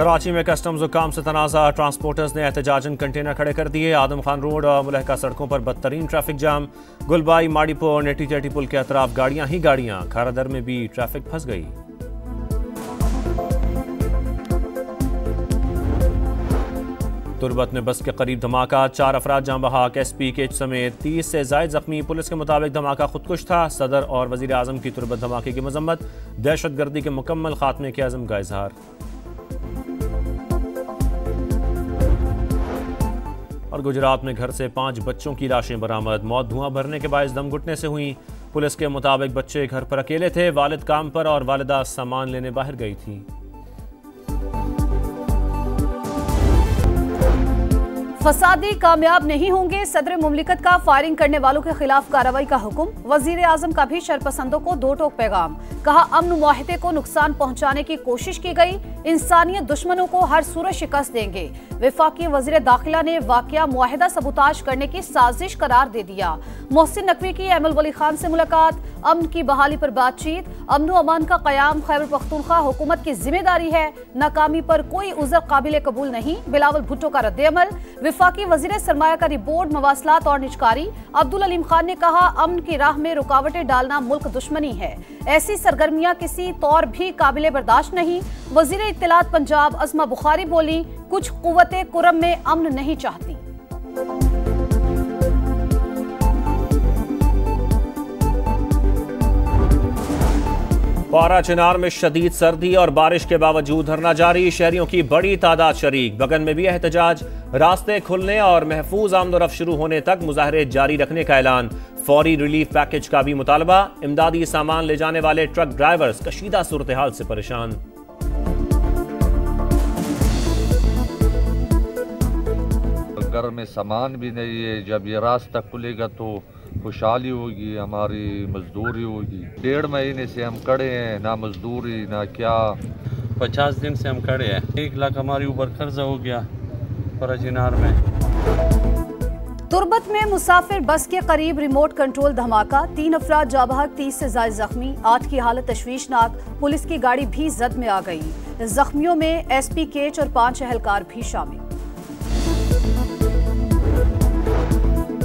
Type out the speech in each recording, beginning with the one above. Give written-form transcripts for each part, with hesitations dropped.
कराची में कस्टम्स हुकाम से तनाज़ा, ट्रांसपोर्टर्स ने एहतजाजन कंटेनर खड़े कर दिए। आदम खान रोड और मुलहका सड़कों पर बदतरीन ट्रैफिक जाम। गुलबाई, माड़ीपुर, नेटी चेटी पुल के अतराफ गाड़ियां ही गाड़ियां। खारादर में भी ट्रैफिक फंस गई। तुरबत में बस के करीब धमाका, 4 अफराद जाँ बहाक, SP के समेत 30 से जायद जख्मी। पुलिस के मुताबिक धमाका खुदकुश था। सदर और वजीर आजम की तुरबत धमाके की मजम्मत, दहशत गर्दी के मुकम्मल खात्मे के अज़म का इजहार। और गुजरात में घर से 5 बच्चों की लाशें बरामद। मौत धुआं भरने के बायस दम घुटने से हुई। पुलिस के मुताबिक बच्चे घर पर अकेले थे। वालिद काम पर और वालिदा सामान लेने बाहर गई थी। फसादी कामयाब नहीं होंगे, सदर मुमलिकत का फायरिंग करने वालों के खिलाफ कार्रवाई का हुक्म। वजीर आजम का भी शरपसंदों को 2 टोक पैगाम। कहा, अमन मुआहिदे को नुकसान पहुंचाने की कोशिश की गई, इंसानियत दुश्मनों को हर सूरत शिकस्त देंगे। वफाकी वजीर दाखिला ने वाकया मुआहिदा सबूताज करने की साजिश करार दे दिया। मोहसिन नकवी की अहमद वली खान से मुलाकात, अमन की बहाली पर बातचीत। अमन अमान का कयाम खैबर पख्तूनख्वा हुकूमत की जिम्मेदारी है, नाकामी पर कोई उज़र काबिल कबूल नहीं। बिलावल भुट्टो का रद्द-ए-अमल। वफाकी वजीर सरमायाकारी बोर्ड, मवासलात और निजकारी अब्दुल अलीम खान ने कहा, अमन की राह में रुकावटें डालना मुल्क दुश्मनी है। ऐसी सरगर्मियां किसी तौर भी काबिल बर्दाश्त नहीं। वजीर इत्तलात पंजाब अज़मा बुखारी बोली, कुछ कुव्वते कुरम में अमन नहीं चाहती। पारा चिनार में शदीद सर्दी और बारिश के बावजूद धरना जारी। शहरियों की बड़ी तादाद शरीक। बगन में भी एहतजाज। रास्ते खुलने और महफूज आमदोरफ्त शुरू होने तक मुजाहरे जारी रखने का ऐलान। फौरी रिलीफ पैकेज का भी मुतालबा। इमदादी सामान ले जाने वाले ट्रक ड्राइवर्स कशीदा सूरत हाल से परेशान। घर में सामान भी नहीं है। जब ये रास्ता खुलेगा तो खुशहाली होगी, हमारी मजदूरी होगी। 1.5 महीने से हम खड़े हैं, ना मजदूरी ना क्या। 50 दिन से हम खड़े हैं। 1 लाख हमारे ऊपर कर्जा हो गया पारा चिनार में। तुरबत में मुसाफिर बस के करीब रिमोट कंट्रोल धमाका, 3 अफराद जाँ बहक, 30 से ज्यादा जख्मी। 8 की हालत तशवीशनाक। पुलिस की गाड़ी भी जद में आ गई। जख्मियों में SP केच और 5 एहलकार भी शामिल।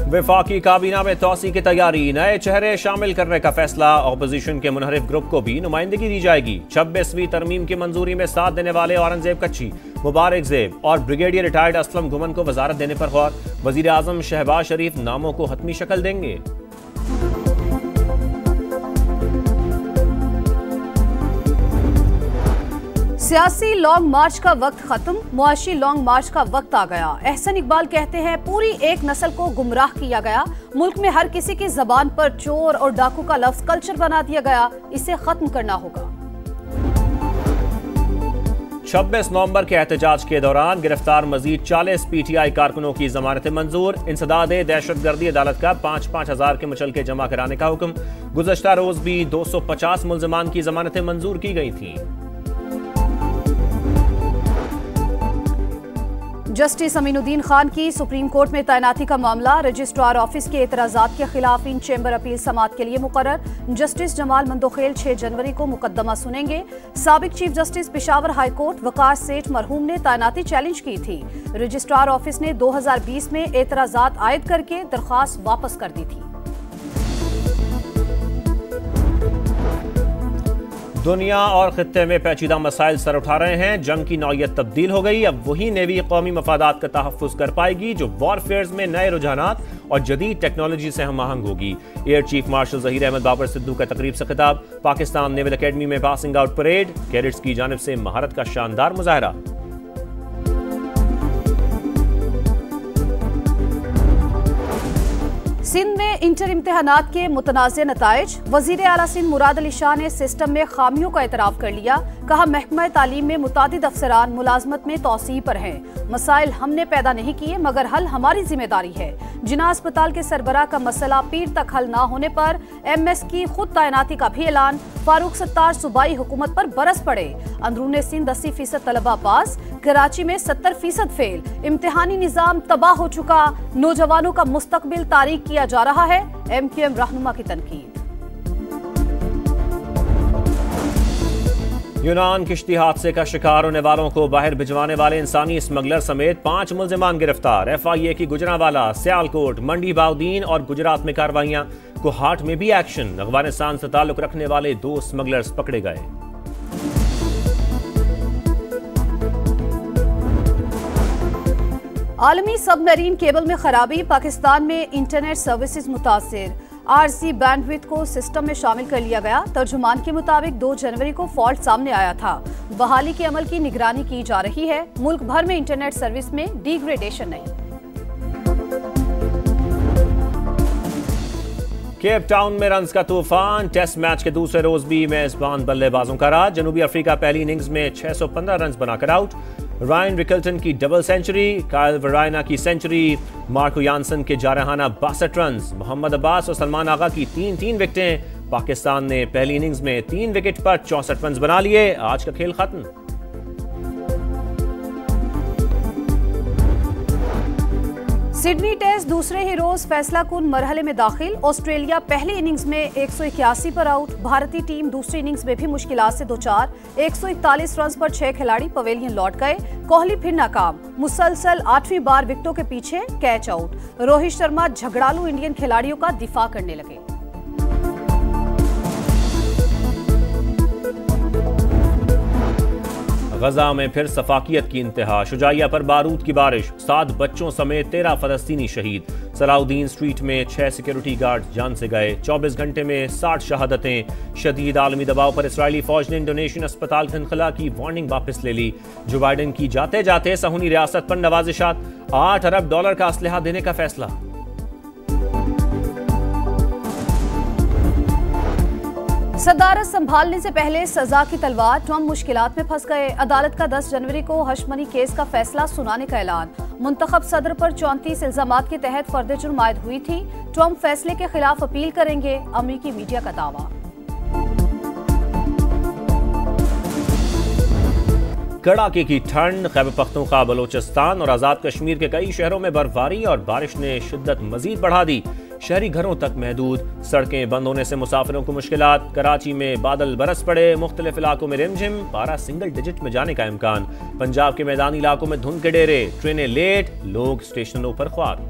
वफाकी काबीना में तौसी की तैयारी। नए चेहरे शामिल करने का फैसला। ऑपोजिशन के मुनहरिफ ग्रुप को भी नुमाइंदगी दी जाएगी। 26वीं तरमीम की मंजूरी में साथ देने वाले औरंगजेब कच्ची, मुबारक जेब और ब्रिगेडियर रिटायर्ड असलम गुमन को वजारत देने पर गौर। वजीर आजम शहबाज शरीफ नामों को हतमी शक्ल देंगे। सियासी लॉन्ग मार्च का वक्त खत्म, मुआशी लॉन्ग मार्च का वक्त आ गया। एहसन इकबाल कहते हैं, पूरी एक नस्ल को गुमराह किया गया। मुल्क में हर किसी की जबान पर चोर और डाकू का लफ्ज कल्चर बना दिया गया। इसे खत्म करना होगा। 26 नवंबर के एहतजाज के दौरान गिरफ्तार मजीद 40 PTI कारकुनों की जमानतें मंजूर। इंसदाद दहशतगर्दी अदालत का 5-5 हजार के मुचलके जमा कराने का हुक्म। गुज़श्ता रोज भी 250 मुल्ज़िमान की जमानतें मंजूर की गई थीं। जस्टिस अमीनुद्दीन खान की सुप्रीम कोर्ट में तैनाती का मामला। रजिस्ट्रार ऑफिस के एतराजात के खिलाफ इन चेंबर अपील समाअत के लिए मुकर्रर। जस्टिस जमाल मंदोखेल 6 जनवरी को मुकदमा सुनेंगे। साबिक chief justice Peshawar high court Waqar Seth मरहूम ने तैनाती चैलेंज की थी। रजिस्ट्रार ऑफिस ने 2020 में एतराजात आयद करके दरख्वास्त वापस कर दी थी। दुनिया और खित्ते में पेचीदा मसाइल सर उठा रहे हैं। जंग की नौयत तब्दील हो गई। अब वही नेवी कौमी मफादात का तहफ़्फ़ुज़ कर पाएगी जो वॉरफेयर्स में नए रुझानात और जदीद टेक्नोलॉजी से हम आहंग होगी। Air chief marshal Zaheer Ahmad Babar Sidhu का तकरीब से खिताब। पाकिस्तान नेवल अकेडमी में पासिंग आउट परेड। कैडेट्स की जानिब से महारत का शानदार मुजाहरा। सिंध में इंटर इम्तिहानात के मुतनाज़ नताइज। वज़ीर आला सिंध मुराद अली शाह ने सिस्टम में खामियों का एतराफ़ कर लिया। कहा, महकमा तालीम में मुतादिद अफसरान मुलाजमत में तौसीह पर हैं। मसाइल हमने पैदा नहीं किए मगर हल हमारी जिम्मेदारी है। जिना अस्पताल के सरबराह का मसला पीर तक हल न होने पर MS की खुद तैनाती का भी ऐलान। फारूक सत्तार सूबाई हुकूमत पर बरस पड़े। अंदरूने सिंध 80% तलबा पास, कराची में 70% फेल। इम्तिहानी निज़ाम तबाह हो चुका। नौजवानों का मुस्तकबिल तारीक किया जा रहा है। MQM रहनुमा की तनकीद। यूनान किश्ती हादसे का शिकार होने वालों को बाहर भिजवाने वाले इंसानी स्मगलर समेत 5 मुल्जिमान गिरफ्तार। FIA की गुजरांवाला, सियालकोट, मंडी बाउदीन और गुजरात में कार्रवाइयां। कोहाट में भी एक्शन। अफगानिस्तान से ताल्लुक रखने वाले 2 स्मगलर्स पकड़े गए। आलमी सबमरीन केबल में खराबी, पाकिस्तान में इंटरनेट सर्विसेज मुतासिर। RC बैंडविड्थ को सिस्टम में शामिल कर लिया गया। तर्जुमान के मुताबिक 2 जनवरी को फॉल्ट सामने आया था। बहाली के अमल की निगरानी की जा रही है। मुल्क भर में इंटरनेट सर्विस में डिग्रेडेशन नहीं। केप टाउन में रन्स का तूफान। टेस्ट मैच के दूसरे रोज भी मेजबान बल्लेबाजों का राज। जनूबी अफ्रीका पहली इनिंग्स में 615 रन बनाकर आउट। रायन रिकल्टन की डबल सेंचुरी, कायल वरायना की सेंचुरी, मार्को यानसन के जारहाना 62 रन। मोहम्मद अब्बास और सलमान आगा की 3-3 विकेटें। पाकिस्तान ने पहली इनिंग्स में 3 विकेट पर 64 रन बना लिए। आज का खेल खत्म। सिडनी टेस्ट दूसरे ही रोज फैसला कुन मरहले में दाखिल। ऑस्ट्रेलिया पहली इनिंग्स में 181 पर आउट। भारतीय टीम दूसरी इनिंग्स में भी मुश्किलात से दो चार। 141 रन पर 6 खिलाड़ी पवेलियन लौट गए। कोहली फिर नाकाम। मुसलसल 8वीं बार विकेटों के पीछे कैच आउट। रोहित शर्मा झगड़ालू इंडियन खिलाड़ियों का दिफा करने लगे। गजा में फिर सफाकियत की इंतहा। शुजाइया पर बारूद की बारिश। 7 बच्चों समेत 13 फलस्तीनी शहीद। सलाउद्दीन स्ट्रीट में 6 सिक्योरिटी गार्ड जान से गए। 24 घंटे में 60 शहादतें। शदीद आलमी दबाव पर इसराइली फौज ने इंडोनेशियन अस्पताल के इनखला की वार्निंग वापस ले ली। जो बाइडेन की जाते जाते सहूनी रियासत पर नवाजिशात। $8 अरब का असलहा देने का फैसला। सदारत संभालने से पहले सजा की तलवार। ट्रंप मुश्किलात में फंस गए। अदालत का 10 जनवरी को हश मनी केस का फैसला सुनाने का ऐलान। मुंतखब सदर पर 34 इल्जामात के तहत फर्द जुर्म आयद हुई थी। ट्रंप फैसले के खिलाफ अपील करेंगे, अमरीकी मीडिया का दावा। कड़ाके की ठंड। खैबर पख्तूनख्वा, बलोचिस्तान और आजाद कश्मीर के कई शहरों में बर्फबारी और बारिश ने शिद्दत मजीद बढ़ा दी। शहरी घरों तक महदूद। सड़कें बंद होने से मुसाफिरों को मुश्किलात। कराची में बादल बरस पड़े। मुख्तलिफ इलाकों में रिमझिम। पारा सिंगल डिजिट में जाने का इम्कान। पंजाब के मैदानी इलाकों में धुंध के डेरे। ट्रेनें लेट। लोग स्टेशनों पर ख्वार।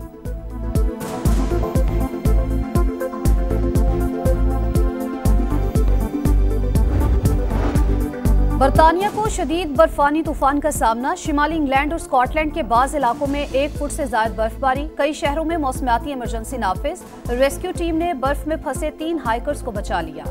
बरतानिया को शदीद बर्फानी तूफान का सामना। शिमाली इंग्लैंड और स्कॉटलैंड के बाज इलाकों में 1 फुट से ज्यादा बर्फबारी। कई शहरों में मौसमियाती इमरजेंसी नाफिज। रेस्क्यू टीम ने बर्फ में फंसे 3 हाइकर्स को बचा लिया।